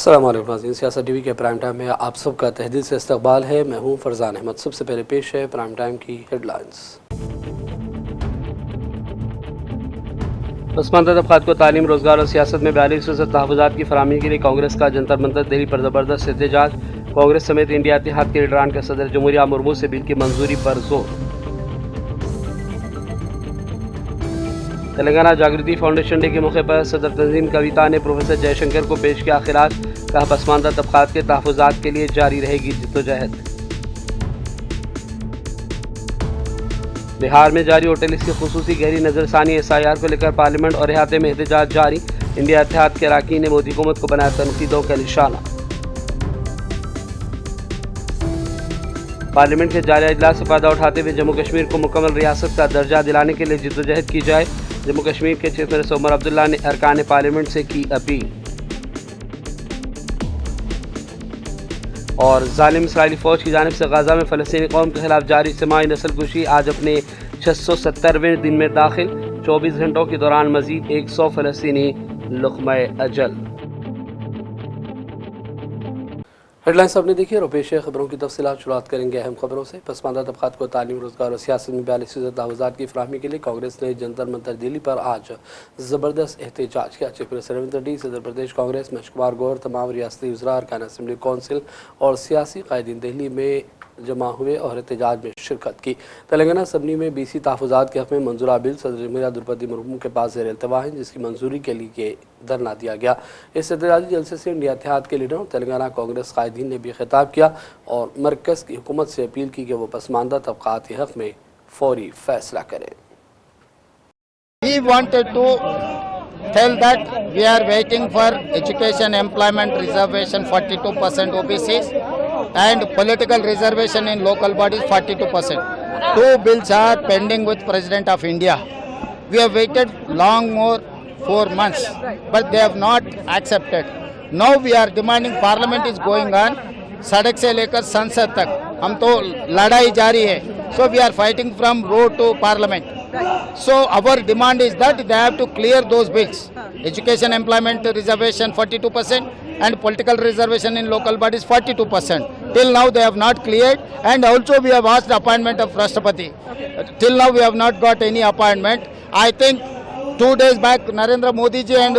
अस्सलाम वालेकुम नाज़रीन, सियासत टीवी के प्राइम टाइम में आप सबका तहदील से इस्तकबाल है। मैं हूँ फरजान अहमद। सबसे पहले पेश है प्राइम टाइम की हेडलाइंस। पसमानदा तबक़ात को तालीम, रोज़गार और सियासत में 42% तहफ़्फ़ुज़ात की फराहमी के लिए कांग्रेस का जंतर मंतर दिल्ली पर ज़बरदस्त एहतजाज। कांग्रेस समेत इंडिया इत्तेहाद के लीडरान के सदर जमहूरिया मुर्मू से बिल की मंजूरी पर जोर। तेलंगाना जागृति फाउंडेशन डे के मौके पर सदर तंजीम कविता ने प्रोफेसर जयशंकर को पेश किया खिरात। कहा, पसमानदा तबक़ात के तहफ़्फ़ुज़ात के लिए जारी रहेगी जिद्दोजहद। बिहार में जारी होटल की खुसूसी गहरी नज़रसानी, SIR को लेकर पार्लियामेंट और अहाते में एहतजाज जारी। इंडिया इत्तेहाद के अरकान ने मोदी हुकूमत को बनाया तनकीदों का निशाना। पार्लियामेंट के जारी इजलास से फ़ायदा उठाते हुए जम्मू कश्मीर को मुकम्मल रियासत का दर्जा दिलाने के लिए जिद्दोजहद की जाए। जम्मू कश्मीर के चीफ मिनिस्टर उमर अब्दुल्ला ने अरकान पार्लियामेंट से की अपील। और जालिम इसराइली फ़ौज की जानिब से गाज़ा में फ़लस्तीनी कौम के खिलाफ जारी इज्तिमाई नस्लकुशी आज अपने 670वें दिन में दाखिल। 24 घंटों के दौरान मज़ीद 100 फ़लस्तीनी लुक़्मा-ए अजल। हेडलाइंस आपने देखी और पेश है खबरों की तफसीलात। शुरुआत करेंगे अहम खबरों से। पसमानदा तबक़ात को तालीम, रोज़गार और सियासत में 42% तहफ़्फ़ुज़ात की फराहमी के लिए कांग्रेस ने जंतर मंतर दिल्ली पर आज ज़बरदस्त एहतजाज किया। चीफ मिनिस्टर रविंद्र डी, सदर प्रदेश कांग्रेस महेश कुमार गौर, तमाम रियासती वज़रा, अरकान असम्बली कौंसिल और सियासी कायदीन दिल्ली में जमा हुए और एहतजाज में शिरकत की। तेलंगाना असम्बली में BC तहफ़्फ़ुज़ात के हक़ में मंजूरा बिल सदर जमहूरिया द्रौपदी मुर्मू के पास ज़ेर इल्तवा है, जिसकी मंजूरी के लिए धरना दिया गया। इस एहतजाजी जलसे से इंडिया इत्तेहाद के लीडरों, तेलंगाना कांग्रेस कायदीन ने भी खिताब किया और मरकज़ की हुकूमत से अपील की कि वो पसमानदा तबक़ात के हक़ में फौरी फैसला करें। We wanted to tell that we are waiting for education employment reservation 42% OBCs and political reservation in local bodies 42%. Two bills are pending with President of India. We have waited long more 4 months, but they have not accepted. Now we are demanding, Parliament is going on, सड़क से लेकर संसद तक हम तो लड़ाई जारी है. So we are fighting from road to Parliament. So our demand is that they have to clear those bills. Education employment reservation 42% and political reservation in local bodies 42%. Till now they have not cleared, and also we have asked appointment of Rashtrapati. Till now we have not got any appointment. I think 2 days back Narendra Modi ji and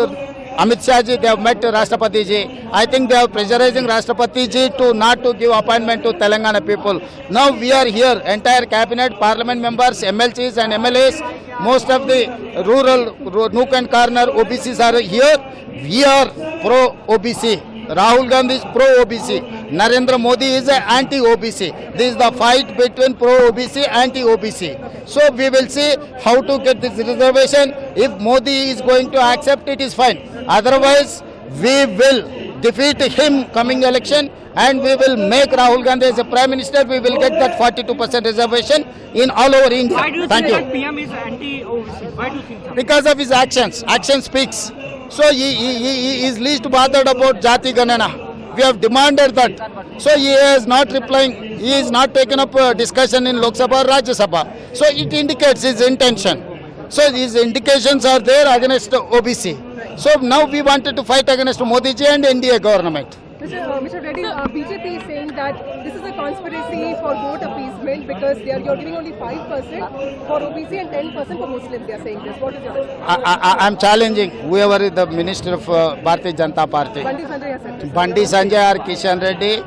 Amit Shah ji, they have met Rashtrapati ji. I think they are pressurizing Rashtrapati ji to not to give appointment to Telangana people. Now we are here, entire cabinet, parliament members, MLCs and MLAs, most of the rural nook and corner OBCs are here. We are pro OBC. Rahul Gandhi is pro OBC. Narendra Modi is anti OBC. This is the fight between pro OBC anti OBC. So we will see how to get this reservation. If Modi is going to accept it, is fine. Otherwise, we will defeat him coming election, and we will make Rahul Gandhi as a Prime Minister. We will get that 42% reservation in all over India. Why do you Thank think you. that PM is anti-OBC? Why do you think that? Because of his actions. Action speaks. So he is least bothered about Jati Ganana. We have demanded that. So he is not replying. He is not taking up a discussion in Lok Sabha or Rajya Sabha. So it indicates his intention. So these indications are there against OBC. So now we wanted to fight against Modi ji and NDA government. Mr. Reddy, BJP is saying that this is a conspiracy for vote appeasement because you're giving only 5% for OBC and 10% for Muslims. They are saying this. What is your response? I am challenging whoever is the Minister of Bharatiya Janata Party. Bandi Sanjay has said this. Bandi Sanjay or Kishan Reddy,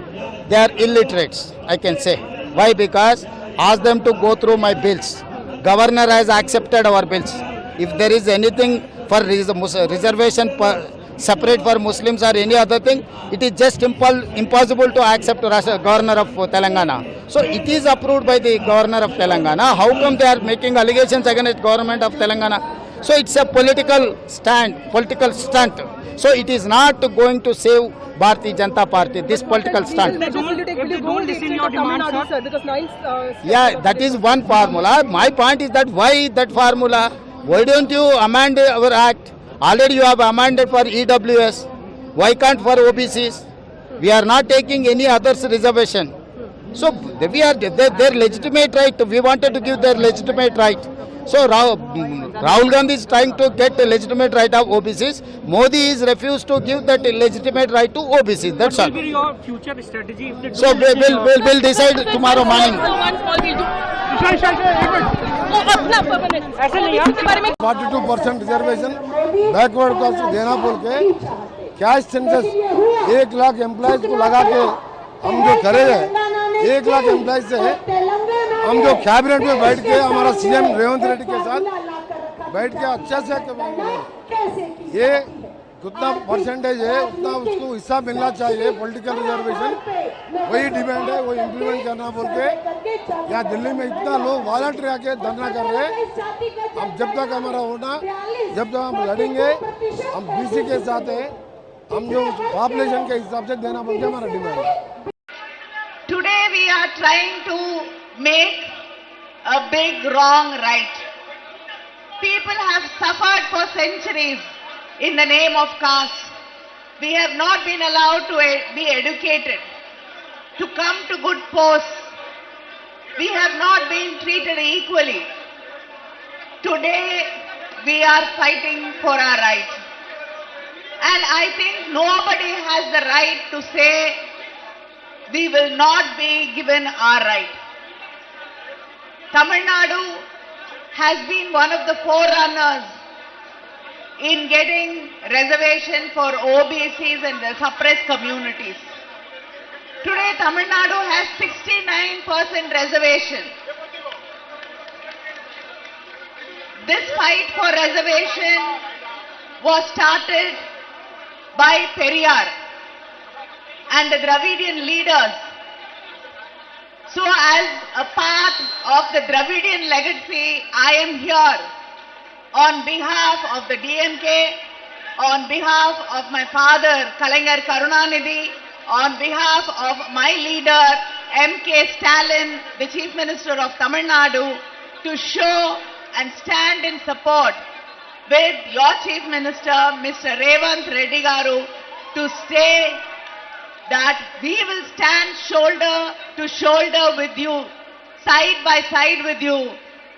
they are illiterates, I can say. Why? Because ask them to go through my bills. Governor has accepted our bills. If there is anything for reservation separate for Muslims or any other thing, it is just impossible to accept Governor of Telangana. So it is approved by the Governor of Telangana. How come they are making allegations against Government of Telangana? So it's a political stunt. So it is not going to save Bharatiya Janata Party, this political stunt. Will you go listen your demands, sir? Because Yeah, that is one formula. My point is that why that formula? Why don't you amend our act? Already you have amended for EWS. Why can't for OBCs? We are not taking any others reservation. So we are their legitimate right. We wanted to give their legitimate right. So Rahul Gandhi is trying to get a legitimate right of OBCs. Modi is refused to give that legitimate right to OBCs. That's all. What will be your future strategy if they So we'll decide tomorrow morning. ऐसे नहीं यार 42% reservation backward caste देना बोल के cash census 1 lakh employees को लगा के हम जो करे हैं 1 लाख एम्प्लॉयज से हम जो कैबिनेट में बैठ के हमारा सीएम रेवंत रेड्डी के साथ बैठ के अच्छा से ये कितना परसेंटेज है उतना उसको हिस्सा मिलना चाहिए पॉलिटिकल रिजर्वेशन वही डिमांड है वही इम्प्लीमेंट करना बोल के यहाँ दिल्ली में इतना लोग वॉलंटियर आके धरना कर रहे हैं हम जब तक हमारा होना जब तक हम लड़ेंगे हम बीसी के साथ है हम जो पॉपुलेशन के हिसाब से देना बोल के हमारा डिमांड है Today we are trying to make a big wrong right. People have suffered for centuries in the name of caste. We have not been allowed to be educated, to come to good posts. We have not been treated equally. Today we are fighting for our rights. And I think nobody has the right to say we will not be given our right. Tamil Nadu has been one of the forerunners in getting reservation for OBCs and the suppressed communities. Today Tamil Nadu has 69% reservation. This fight for reservation was started by Periyar and the Dravidian leaders. So as a part of the Dravidian legacy, I am here on behalf of the DMK, on behalf of my father Kalaignar Karunanidhi, on behalf of my leader MK Stalin, the Chief Minister of Tamil Nadu, to show and stand in support with your Chief Minister Mr. Revanth Reddy Garu to say that we will stand shoulder to shoulder with you, side by side with you,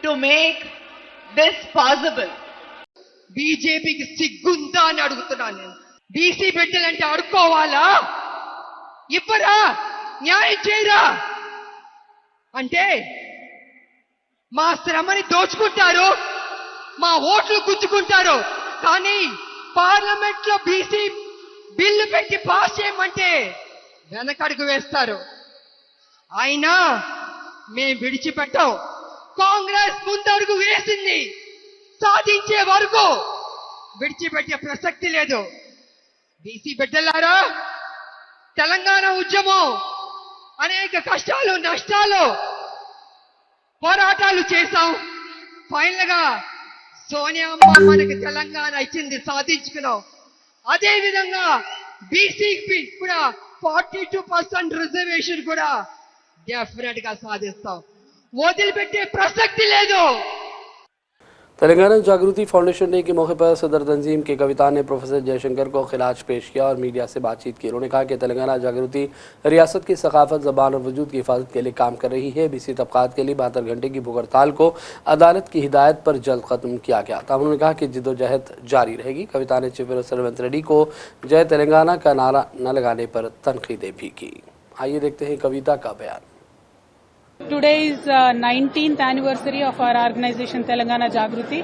to make this possible. బీజేపీకి సిగ్గుందా అని అడుగుతున్నాను నేను. BC బిడ్డలంటే అడుక్కోవాలా? ఇవ్వరా? న్యాయం చేయరా? అంటే మా శ్రమని దోచుకుంటారు, మా ఓట్లు గుంజుకుంటారు. కానీ పార్లమెంట్ లో బీసీ బిల్లు పెట్టి పాస్ చేయమంటే వెనకడుగు వేస్తారు. అయినా మేం విడిచిపెట్టాం. కాంగ్రెస్ ముందడుగు వేసింది, సాధించే వరకు విడిచిపెట్టే ప్రసక్తి లేదు. బీసీ బిడ్డలారా, తెలంగాణ ఉద్యమం అనేక కష్టాలు నష్టాలు పోరాటాలు చేశాం. ఫైనల్ గా సోనియా అమ్మ మనకి తెలంగాణ ఇచ్చింది, సాధించుకున్నాం. అదే విధంగా బీసీకి కూడా 42% రిజర్వేషన్ కూడా డెఫినెట్ గా సాధిస్తాం. వదిలిపెట్టే ప్రసక్తి లేదు. तेलंगाना जागृति फाउंडेशन डे के मौके पर सदर तंजीम के कविता ने प्रोफेसर जयशंकर को खिलाज पेश किया और मीडिया से बातचीत की। उन्होंने कहा कि तेलंगाना जागृति रियासत की सकाफत, ज़बान और वजूद की हिफाजत के लिए काम कर रही है। बीसी तबकात के लिए 72 घंटे की भूख हड़ताल को अदालत की हिदायत पर जल्द खत्म किया गया था। उन्होंने कहा कि जिद्दोजहद जारी रहेगी। कविता ने चीफ मिनिस्टर रेवंत रेड्डी को जय तेलंगाना का नारा न लगाने पर तनकीदें भी की। आइए देखते हैं कविता का बयान। Today is 19th anniversary of our organization Telangana Jagruti.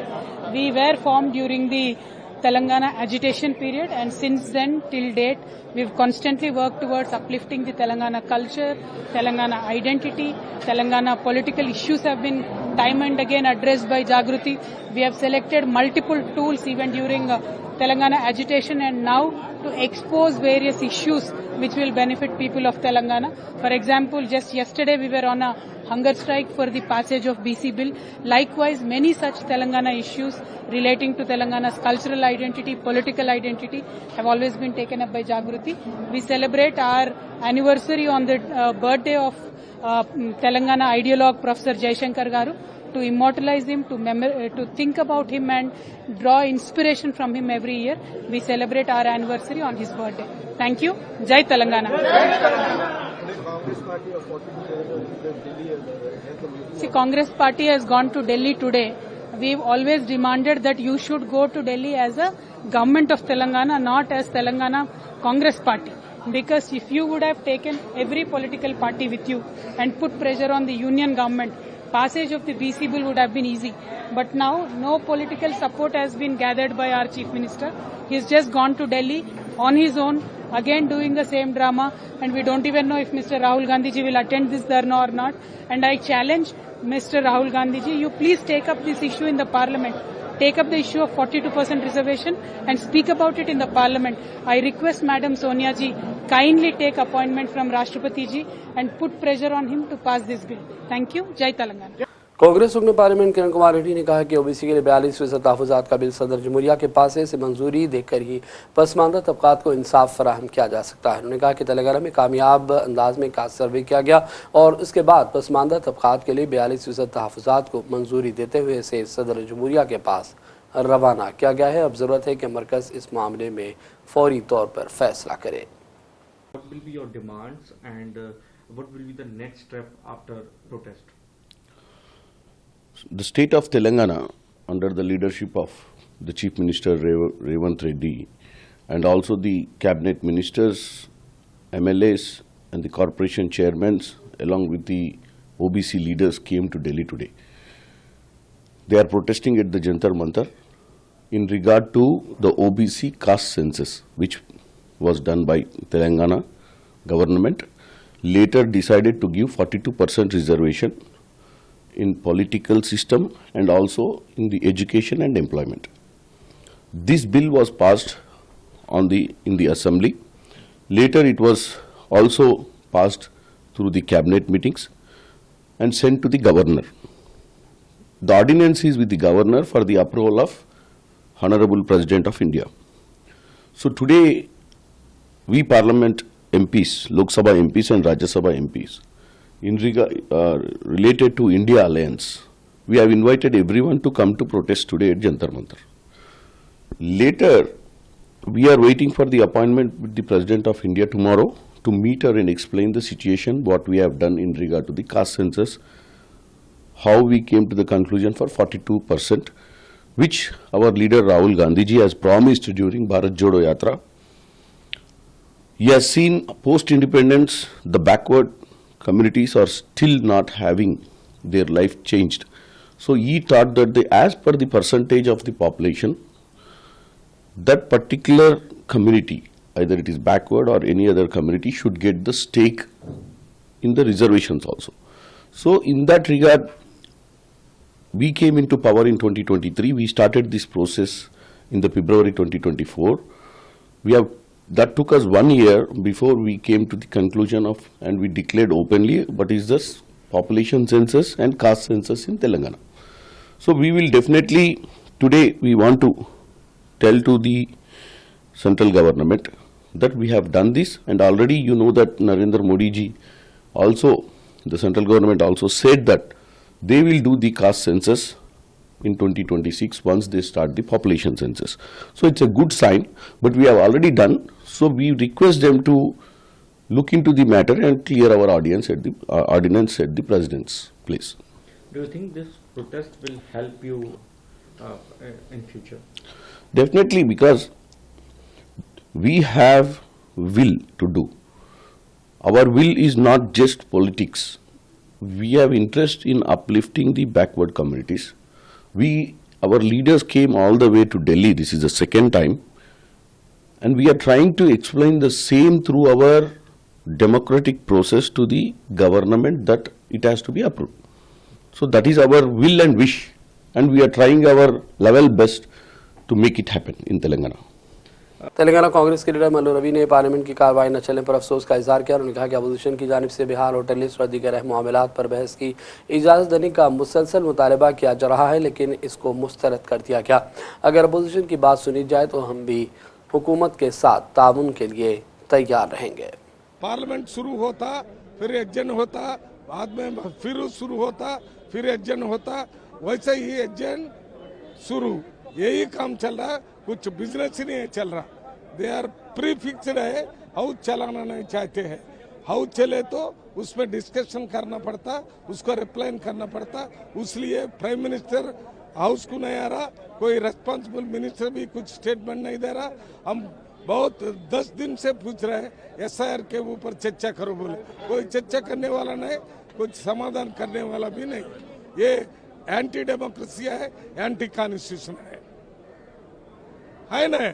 We were formed during the Telangana agitation period, and since then till date we've constantly worked towards uplifting the Telangana culture, Telangana identity. Telangana political issues have been time and again addressed by Jagruti. We have selected multiple tools even during Telangana agitation and now to expose various issues which will benefit people of Telangana. For example, just yesterday we were on a hunger strike for the passage of BC bill. Likewise, many such Telangana issues relating to Telangana's cultural identity, political identity have always been taken up by Jagruti. We celebrate our anniversary on the birthday of Telangana ideologue Professor Jayashankar Garu, to immortalize him, to think about him and draw inspiration from him every year. We celebrate our anniversary on his birthday. Thank you. Jai Telangana. See, Congress party has gone to Delhi today we've always demanded that you should go to Delhi as a government of Telangana, not as Telangana Congress Party. Because if you would have taken every political party with you and put pressure on the union government, passage of the BC bill would have been easy. But now, no political support has been gathered by our Chief Minister. He's just gone to Delhi on his own, again doing the same drama, and we don't even know if Mr. Rahul Gandhi ji will attend this dharna or not. And I challenge Mr. Rahul Gandhi ji, you please take up this issue in the parliament. Take up the issue of 42% reservation and speak about it in the parliament. I request Madam Sonia ji, kindly take appointment from Rashtrapati ji and put pressure on him to pass this bill. Thank you. Jai Telangana. Congress रुकन parliament Kiran Kumar Reddy ने कहा कि OBC के लिए 42% तहफ़्फ़ुज़ात का bill सदर जमहूरिया के पास है। इसे मंजूरी देकर ही पसमानदा तबकात को इंसाफ फराहम किया जा सकता है। उन्होंने कहा कि तेलंगाना में कामयाब अंदाज में कास्ट सर्वे किया गया और उसके बाद पसमानदा तबकात के लिए 42% तहफ़्फ़ुज़ात को मंजूरी देते हुए इसे सदर जमहूरिया के पास रवाना किया गया है। अब ज़रूरत है कि मरकज़ इस मामले में फौरी तौर पर फैसला करे। What will be your demands and what will be the next step after protest? The state of Telangana, under the leadership of the Chief Minister Revant Reddy and also the cabinet ministers, MLAs and the corporation chairmen along with the OBC leaders came to Delhi today. They are protesting at the Jantar Mantar in regard to the OBC caste census which was done by Telangana government, later decided to give 42% reservation in political system and also in the education and employment. This bill was passed in the assembly. Later it was also passed through the cabinet meetings and sent to the governor. The ordinance is with the governor for the approval of Honorable President of India. So today we Parliament MPs, Lok Sabha MPs and Rajya Sabha MPs, in regard related to India Alliance, we have invited everyone to come to protest today at Jantar Mantar. Later, we are waiting for the appointment with the President of India tomorrow to meet her and explain the situation, what we have done in regard to the caste census, how we came to the conclusion for 42%, which our leader Rahul Gandhi ji has promised during Bharat Jodo Yatra. He has seen post-independence, the backward communities are still not having their life changed. So he thought that as per the percentage of the population, that particular community, either it is backward or any other community, should get the stake in the reservations also. So in that regard, we came into power in 2023. We started this process in the February 2024. That took us 1 year before we came to the conclusion of, and we declared openly, what is this population census and caste census in Telangana. So we will definitely, today we want to tell to the central government that we have done this, and already you know that Narendra Modi ji also, the central government also said that they will do the caste census in 2026 once they start the population census. So it's a good sign, but we have already done. So we request them to look into the matter and clear our audience at the ordinance at the President's place. Do you think this protest will help you in future? Definitely, because we have will to do. Our will is not just politics. We have interest in uplifting the backward communities. Our leaders came all the way to Delhi. This is the second time. And we are trying to explain the same through our democratic process to the government that it has to be approved. So that is our will and wish. And we are trying our level best to make it happen in Telangana. Telangana Congress के leader Mallu Ravi ने parliament की कार्रवाई न चलने पर अफसोस का इजहार किया। उन्होंने कहा कि अपोजिशन की जानिब से बिहार होटल लिस्ट और दीगर अहम मामलात पर बहस की इजाज़त देने का मुसलसल मुतालबा किया जा रहा है, लेकिन इसको मुस्तरद कर दिया गया। अगर अपोजिशन की बात सुनी जाए तो हम भी हुकूमत के साथ ताउन के लिए तैयार रहेंगे। पार्लियामेंट शुरू होता, फिर एग्जन होता, बाद में फिर शुरू होता, फिर एग्जन होता, वैसे ही एग्जन शुरू, यही काम चल रहा है। कुछ बिजनेस ही नहीं चल रहा। दे आर प्री फिक्स्ड है, हाउस चलाना नहीं चाहते हैं। हाउस चले तो उसमें डिस्कशन करना पड़ता, उसको रिप्लाई करना पड़ता। इसलिए प्राइम मिनिस्टर हाउस को नहीं आ रहा, कोई रेस्पॉन्सिबल मिनिस्टर भी कुछ स्टेटमेंट नहीं दे रहा। हम बहुत 10 दिन से पूछ रहे हैं एसआईआर के ऊपर चर्चा करो बोले, कोई चर्चा करने वाला नहीं, कुछ समाधान करने वाला भी नहीं। ये एंटी डेमोक्रेसी है, एंटी कॉन्स्टिट्यूशन है ना।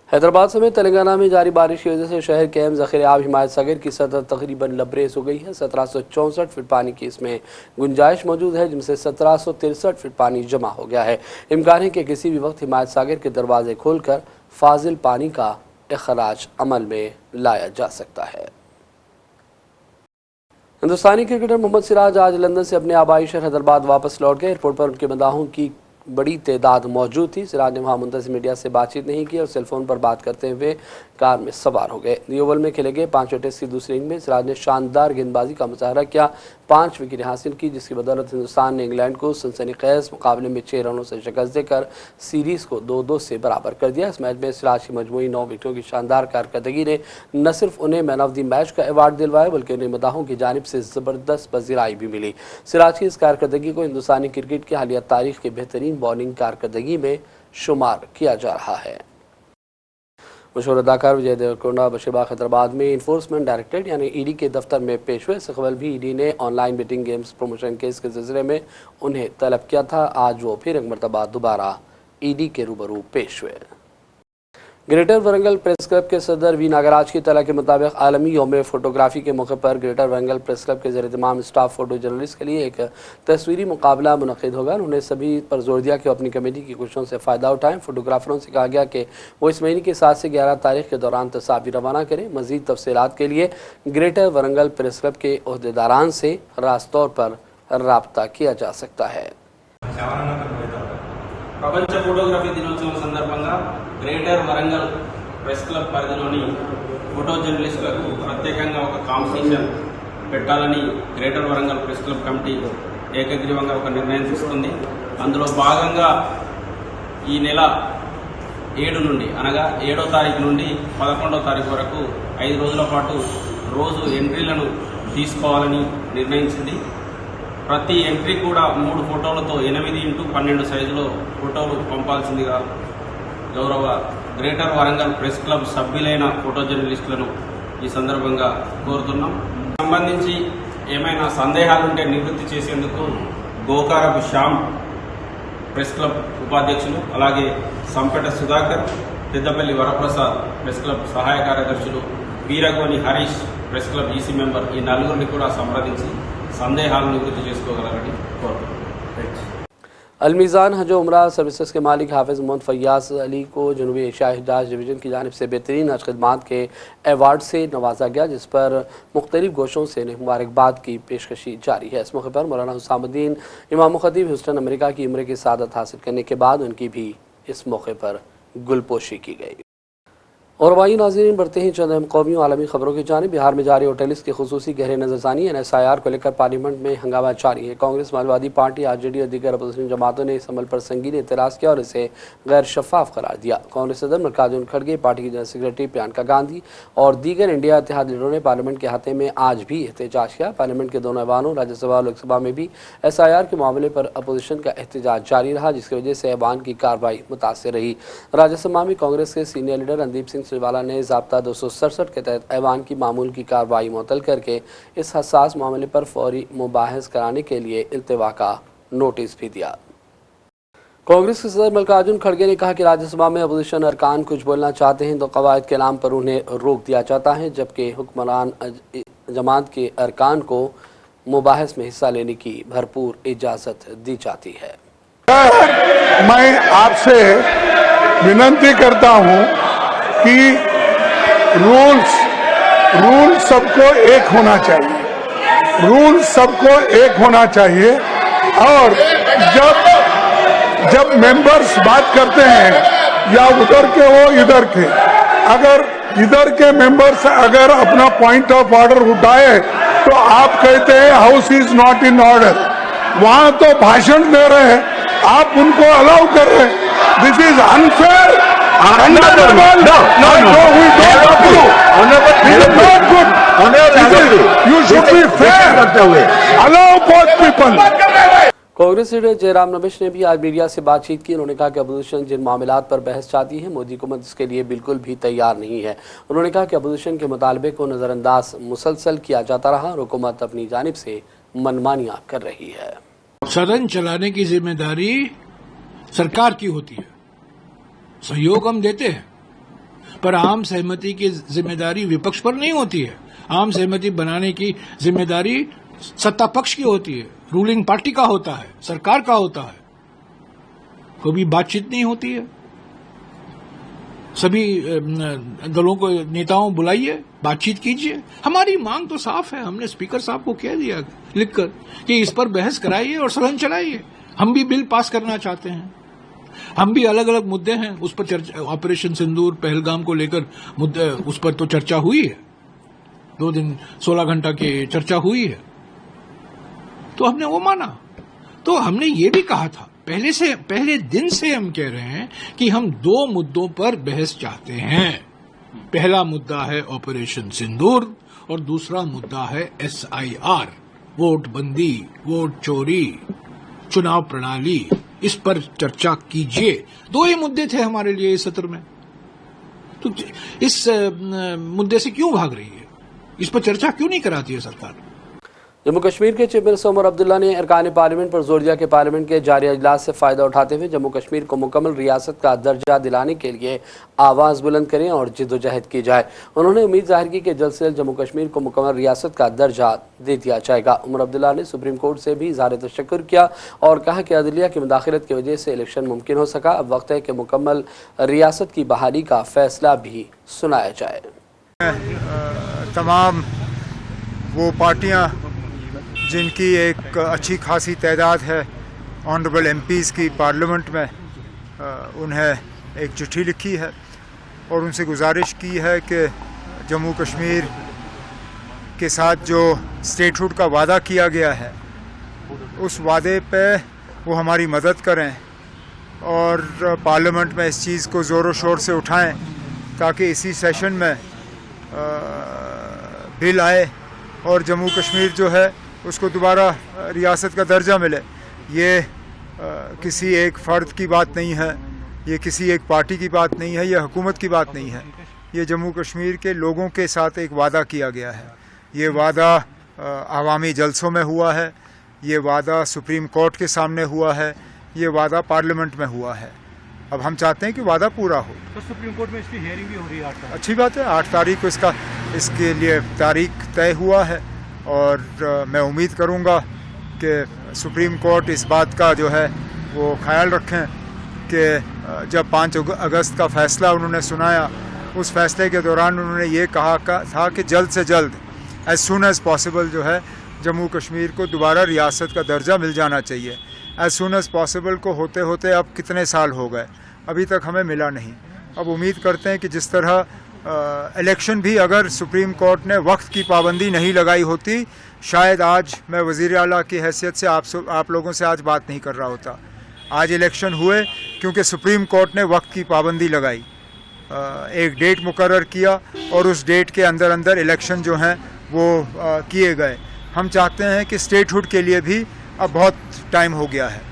हैदराबाद समेत तेलंगाना में जारी बारिश की वजह से शहर के अहम ज़ख़ीरे आब हिमायत सागर की सतह तकरीबन लबरेज हो गई है। 1764 फीट पानी की इसमें गुंजाइश मौजूद है, जिनसे 1763 फीट पानी जमा हो गया है। इम्कान है कि किसी भी वक्त हिमायत सागर के दरवाजे खोलकर फाजिल पानी का इखराज अमल में लाया जा सकता है। हिंदुस्तानी क्रिकेटर मोहम्मद सिराज आज लंदन से अपने आबाई शहर हैदराबाद वापस लौट गए। एयरपोर्ट पर उनके मदाहों की बड़ी तादाद मौजूद थी। सिराज ने वहाँ मुंतज़िर मीडिया से बातचीत नहीं की और सेलफोन पर बात करते हुए कार में सवार हो गए। न्यू ओवल में खेले गए 5वें टेस्ट की दूसरी इनिंग में सिराज ने शानदार गेंदबाजी का मुजाहरा किया, 5 विकेटें हासिल की, जिसकी बदौलत हिंदुस्तान ने इंग्लैंड को सनसनीखेज मुकाबले में 6 रनों से शिकस्त देकर सीरीज़ को 2-2 से बराबर कर दिया। इस मैच में सिराज की मजमूई 9 विकेटों की शानदार कारकर्दगी ने न सिर्फ उन्हें मैन ऑफ द मैच का अवार्ड दिलवाया, बल्कि उन्हें मदाहों की जानिब से ज़बरदस्त पजीराई भी मिली। सिराज की इस कारकर्दगी को हिंदुस्तानी क्रिकेट की हालिया तारीख की बेहतरीन बॉलिंग कारकर्दगी में शुमार किया जा रहा है। मशहूर अदाकार विजय देवरकोंडा बशीरबाग हैदराबाद में इन्फोर्समेंट डायरेक्टरेट यानी ईडी के दफ्तर में पेश हुए। इससे कबल भी ईडी ने online betting games promotion case के सिलसिले में उन्हें तलब किया था। आज वो फिर एक मरतबा दोबारा ईडी के रूबरू पेश हुए। ग्रेटर वरंगल प्रेस क्लब के सदर वी नागराज की तला के मुताबिक आलमी यौम फोटोग्राफी के मौके पर ग्रेटर वरंगल प्रेस क्लब के ज़रिए तमाम स्टाफ फोटो जर्नलिस्ट के लिए एक तस्वीरी मुकाबला मुनक़िद होगा। उन्होंने सभी पर जोर दिया कि वो अपनी कमेटी की कोशिशों से फ़ायदा उठाएं। फोटोग्राफरों से कहा गया कि वो इस महीने की 7 से 11 तारीख के दौरान तस्वीर रवाना करें। मज़ीद तफसीलात के लिए ग्रेटर वरंगल प्रेस क्लब के ओहदेदारान से रास्त तौर पर रब्ता किया जा सकता है। ప్రపంచ ఫోటోగ్రఫీ దినోత్సవం సందర్భంగా గ్రేటర్ వరంగల్ ప్రెస్ క్లబ్ పరిధిలోని ఫోటో జర్నలిస్టులకు ప్రత్యేకంగా ఒక కాంపిటీషన్ పెట్టాలని greater Warangal press club committee ఏకగ్రీవంగా ఒక నిర్ణయం తీసుకుంది. అందులో భాగంగా ఈ నెల 7 నుండి అనగా 7వ తారీఖు నుండి 11వ తారీఖు వరకు 5 రోజుల పాటు రోజు ఎంట్రీలను తీసుకోవాలని నిర్ణయించింది. ప్రతి ఎంట్రీ కూడా 3 ఫోటోలతో 8x12 సైజులో ఫోటోలు పంపాల్సిందిగా గౌరవ గ్రేటర్ వరంగల్ ప్రెస్ క్లబ్ సభ్యులైన ఫోటో జర్నలిస్టులను ఈ సందర్భంగా కోరుతున్నాం. సంబంధించి ఏమైనా సందేహాలుంటే నివృత్తి చేసేందుకు గోకారపు శ్యామ్ ప్రెస్ క్లబ్ ఉపాధ్యక్షులు, అలాగే సంపెట సుధాకర్, పెద్దపల్లి వరప్రసాద్ ప్రెస్ క్లబ్ సహాయ కార్యదర్శులు, Veeragoni Harish press club EC member ఈ నలుగురిని కూడా సంప్రదించి సందేహాలను నివృత్తి చేసుకోగలరని కోరుతున్నాం. अलमीज़ान हज उमरा सर्विसेज के मालिक हाफिज़ मोहम्मद फैयाज अली को जनूबी एशिया हज डिवीज़न की जानिब से बेहतरीन हज खिदमात के एवार्ड से नवाजा गया, जिस पर मुख्तलिफ गोशों से मुबारकबाद की पेशकशी जारी है। इस मौके पर मौलाना हुसामुद्दीन इमाम खतीब ह्यूस्टन अमेरिका की उम्र की सादत हासिल करने के बाद उनकी भी इस मौके पर गुलपोशी की गई। और वाई नाज़रीन, बढ़ते ही चंद अहम कौमी आलमी खबरों की जानिब। बिहार में जारी होटल्स की खुसूसी गहरे नजरसानी NSIR को लेकर पार्लियामेंट में हंगामा जारी है। कांग्रेस, समाजवादी पार्टी, RJD और दीगर अपोजिशन जमातों ने इस अमल पर संगीन एतराज़ किया और इसे गैर शफाफ करार दिया। कांग्रेस सदर मल्लिकार्जुन खड़गे, पार्टी की जनरल सेक्रेटरी प्रियंका गांधी और दीगर इंडिया इत्तेहाद लीडरों ने पार्लियामेंट के अहाते में आज भी एहतजाज किया। पार्लियामेंट के दोनों ऐवानों राज्यसभा और लोकसभा में भी SIR के मामले पर अपोजिशन का एहतजाज जारी रहा, जिसकी वजह से ऐवान की कार्रवाई मुतासर रही। राज्यसभा में कांग्रेस के सीनियर लीडर रणदीप सिंह सुरजेवाला ने 267 के तहत ऐवान की मामूल की कार्रवाई मुअत्तल करके इस हसास मामले पर फौरी मुबाहिस कराने के लिए इल्तिवा का नोटिस भी दिया। कांग्रेस के सदर मल्लिकार्जुन खड़गे ने कहा कि राज्यसभा में अपोजिशन अरकान कुछ बोलना चाहते हैं तो कवायद के नाम पर उन्हें रोक दिया जाता है, जबकि हुक्मरान जमात के अरकान को मुबाहिस में हिस्सा लेने की भरपूर इजाज़त दी जाती है। मैं आपसे विनती करता हूं कि रूल सबको एक होना चाहिए, रूल सबको एक होना चाहिए। और जब मेंबर्स बात करते हैं या उधर के हो इधर के, अगर इधर के मेंबर्स अगर अपना पॉइंट ऑफ ऑर्डर उठाए तो आप कहते हैं house is not in order. वहां तो भाषण दे रहे हैं, आप उनको अलाउ कर रहे हैं। This is unfair. You should be fair. Allow both people. Congress leader Jairam Ramesh ने भी आज मीडिया से बातचीत की। उन्होंने कहा कि अपोजिशन जिन मामलात पर बहस चाहती है, मोदी हुकूमत इसके लिए बिल्कुल भी तैयार नहीं है। उन्होंने कहा कि अपोजिशन के मुतालबे को नज़रअंदाज मुसलसल किया जाता रहा और हुकूमत अपनी जानिब से मनमानियां कर रही है। सदन चलाने की जिम्मेदारी सरकार की होती है, सहयोग हम देते हैं, पर आम सहमति की जिम्मेदारी विपक्ष पर नहीं होती है। आम सहमति बनाने की जिम्मेदारी सत्ता पक्ष की होती है, रूलिंग पार्टी का होता है, सरकार का होता है। कभी बातचीत नहीं होती है। सभी दलों को नेताओं बुलाइए, बातचीत कीजिए। हमारी मांग तो साफ है, हमने स्पीकर साहब को कह दिया लिखकर कि इस पर बहस कराइए और सदन चलाइए। हम भी बिल पास करना चाहते हैं, हम भी अलग अलग मुद्दे हैं उस पर चर्चा। ऑपरेशन सिंदूर, पहलगाम को लेकर मुद्दे, उस पर तो चर्चा हुई है, 2 दिन 16 घंटा की चर्चा हुई है, तो हमने वो माना। तो हमने ये भी कहा था पहले दिन से हम कह रहे हैं कि हम 2 मुद्दों पर बहस चाहते हैं। पहला मुद्दा है ऑपरेशन सिंदूर और दूसरा मुद्दा है SIR, वोट बंदी, वोट चोरी, चुनाव प्रणाली। इस पर चर्चा कीजिए। 2 ही मुद्दे थे हमारे लिए इस सत्र में, तो इस मुद्दे से क्यों भाग रही है? इस पर चर्चा क्यों नहीं कराती है सरकार? जम्मू कश्मीर के चीफ मिनिस्टर उमर अब्दुल्ला ने अरकान पार्लियामेंट पर जोर दिया कि पार्लियामेंट के जारी अजलास से फ़ायदा उठाते हुए जम्मू कश्मीर को मुकम्मल रियासत का दर्जा दिलाने के लिए आवाज़ बुलंद करें और जिद्दोजहद की जाए। उन्होंने उम्मीद जाहिर की कि जल्द से जल्द जम्मू कश्मीर को मुकम्मल रियासत का दर्जा दे दिया जाएगा। उमर अब्दुल्ला ने सुप्रीम कोर्ट से भी इज़हार तशक्कुर किया और कहा कि अदलिया की मुदाखलत की वजह से इलेक्शन मुमकिन हो सका। अब वक्त है कि मुकम्मल रियासत की बहाली का फैसला भी सुनाया जाए। तमाम वो पार्टियां जिनकी एक अच्छी खासी तादाद है ऑनरेबल MPs की पार्लियामेंट में, उन्हें एक चिट्ठी लिखी है और उनसे गुजारिश की है कि जम्मू कश्मीर के साथ जो स्टेटहुड का वादा किया गया है उस वादे पे वो हमारी मदद करें और पार्लियामेंट में इस चीज़ को ज़ोरों शोर से उठाएं ताकि इसी सेशन में बिल आए और जम्मू कश्मीर जो है उसको दोबारा रियासत का दर्जा मिले। ये किसी एक फ़र्द की बात नहीं है, ये किसी एक पार्टी की बात नहीं है, ये हुकूमत की बात नहीं है। ये जम्मू कश्मीर के लोगों के साथ एक वादा किया गया है। ये वादा अवामी जलसों में हुआ है, ये वादा सुप्रीम कोर्ट के सामने हुआ है, ये वादा पार्लियामेंट में हुआ है। अब हम चाहते हैं कि वादा पूरा हो। तो सुप्रीम कोर्ट में इसकी हियरिंग भी हो रही है 8 तारीख। अच्छी बात है, 8 तारीख को इसके लिए तारीख तय हुआ है और मैं उम्मीद करूंगा कि सुप्रीम कोर्ट इस बात का जो है वो ख्याल रखें कि जब 5 अगस्त का फ़ैसला उन्होंने सुनाया, उस फैसले के दौरान उन्होंने ये कहा था कि जल्द से जल्द एज सून एज़ पॉसिबल जो है जम्मू कश्मीर को दोबारा रियासत का दर्जा मिल जाना चाहिए। एज सून एज़ पॉसिबल को होते होते अब कितने साल हो गए, अभी तक हमें मिला नहीं। अब उम्मीद करते हैं कि जिस तरह इलेक्शन भी अगर सुप्रीम कोर्ट ने वक्त की पाबंदी नहीं लगाई होती, शायद आज मैं वज़ीर आला की हैसियत से आप लोगों से आज बात नहीं कर रहा होता। आज इलेक्शन हुए क्योंकि सुप्रीम कोर्ट ने वक्त की पाबंदी लगाई, एक डेट मुकर्रर किया और उस डेट के अंदर अंदर इलेक्शन जो हैं वो किए गए। हम चाहते हैं कि स्टेटहुड के लिए भी अब बहुत टाइम हो गया है।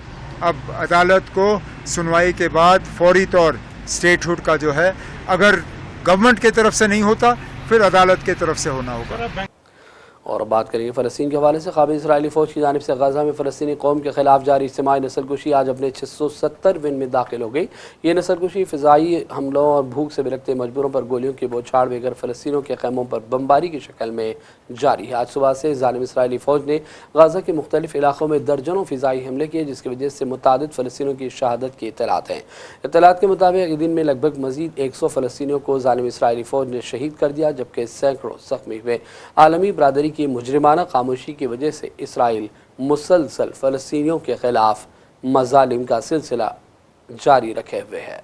अब अदालत को सुनवाई के बाद फौरी तौर स्टेटहुड का जो है, अगर गवर्नमेंट की तरफ से नहीं होता फिर अदालत की तरफ से होना होगा। और बात करेंगे फ़लस्तीन के हवाले से। काबिल इसराइली फ़ौज की जानिब से गजा में फ़लस्तीनी कौम के खिलाफ जारी इज्तिमाई नस्लकुशी आज अपने 670वें में दाखिल हो गई। ये नस्लकुशी फ़िज़ाई हमलों और भूख से बिलखते मजबूरों पर गोलियों की बौछार बेगर फ़लस्तीनों के खैमों पर बमबारी की शक्ल में जारी है। आज सुबह से जालिम इसराइली फ़ौज ने गजा के मुख्तलिफ इलाकों में दर्जनों फ़िज़ाई हमले किए, जिसकी वजह से मुतादिद फ़लस्तीनियों की शहादत की इत्तलात हैं। इत्तलात के मुताबिक एक दिन में लगभग मज़ीद 100 फ़लस्तीनियों को जालिम इसराइली फ़ौज ने शहीद कर दिया, जबकि सैकड़ों ज़ख्मी हुए। आलमी बरादरी की मुजरिमाना खामोशी की वजह से इसराइल मुसलसल फ़लस्तीनियों के खिलाफ मज़ालिम का सिलसिला जारी रखे हुए है।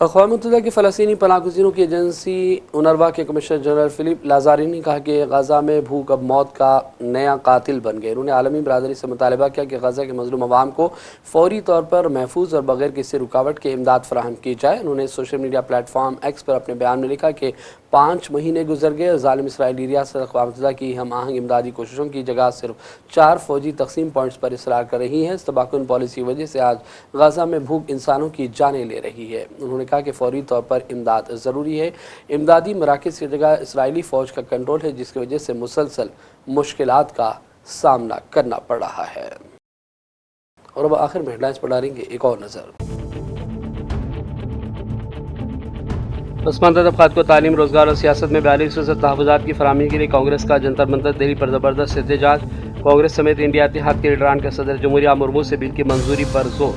अक़वाम मुत्तहिदा की फ़लस्तीनी पनाहगज़ीरों की एजेंसी उनरवा के कमिश्नर जनरल फ़िलिप लाज़ारी ने कहा कि गजा में भूख अब मौत का नया कातिल बन गए। उन्होंने आलमी बरादरी से मुतालबा किया कि गजा के मज़लूम अवाम को फ़ौरी तौर पर महफूज और बग़ैर किसी रुकावट के इमदाद फ़राहम की जाए। उन्होंने सोशल मीडिया प्लेटफॉर्म एक्स पर अपने बयान में लिखा कि 5 महीने गुजर गए। जालिम इसराइली रियासत अक़वाम मुत्तहिदा की हम आहंग इमदादी कोशिशों की जगह सिर्फ 4 फौजी तकसीम पॉइंट्स पर इसरार कर रही है। इस तबाहकुन पॉलिसी की वजह से आज गाज़ा में भूख इंसानों की जानें ले रही है। उन्होंने कहा कि फौरी तौर पर इमदाद ज़रूरी है। इमदादी मराकज़ की जगह इसराइली फ़ौज का कंट्रोल है, जिसकी वजह से मुसलसल मुश्किलात का सामना करना पड़ रहा है। और अब आखिर में हेडलाइंस पर डालेंगे एक और नज़र। पसमानदा तबक़ात को तालीम, रोज़गार और सियासत में 42% तहफ़्फ़ुज़ात की फराहमी के लिए कांग्रेस का जंतर मंतर दिल्ली पर ज़बरदस्त एहतजाज। कांग्रेस समेत इंडिया इत्तेहाद के लीडरान का सदर जमहूरिया मुर्मू से बिल की मंजूरी पर जोर।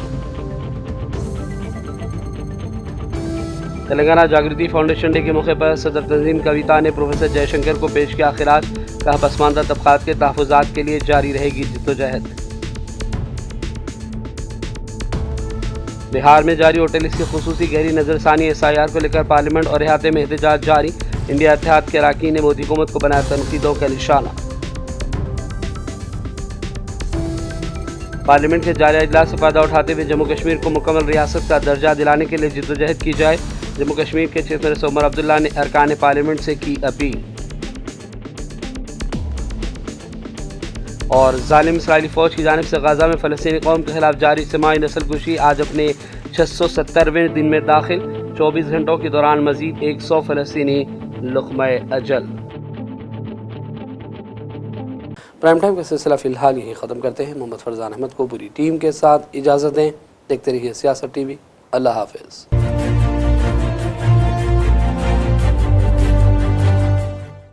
तेलंगाना जागृति फाउंडेशन डे के मौके पर सदर तंजीम कविता ने प्रोफेसर जयशंकर को पेश किया खिराज। कहा पसमानदा तबक़ात के तहफ़्फ़ुज़ात के लिए जारी रहेगी जिद्दोजहद। बिहार में जारी होटल की खुसूसी गहरी नज़रसानी, SIR को लेकर पार्लियामेंट और इहाते में एहतजाज जारी। इंडिया इत्तेहाद के अरकान ने मोदी हुकूमत को बनाया तनकीदों का निशाना। पार्लियामेंट के जारी इजलास से फायदा उठाते हुए जम्मू कश्मीर को मुकम्मल रियासत का दर्जा दिलाने के लिए जिद्दोजहद की जाए। जम्मू कश्मीर के चीफ मिनिस्टर उमर अब्दुल्ला ने अरकान पार्लियामेंट से की अपील। और जालिम इसराइली फ़ौज की जानिब से गाज़ा में फ़लस्तीनी कौम के खिलाफ जारी इज्तिमाई नस्लकुशी आज अपने 670वें दिन में दाखिल। 24 घंटों के दौरान मज़ीद 100 फ़लस्तीनी लुक़्मा-ए अजल। प्राइम टाइम का सिलसिला फ़िलहाल यही ख़त्म करते हैं। मोहम्मद फरजान अहमद को पूरी टीम के साथ इजाज़त दें। देखते रहिए सियासत TV। अल्लाह हाफ़िज़।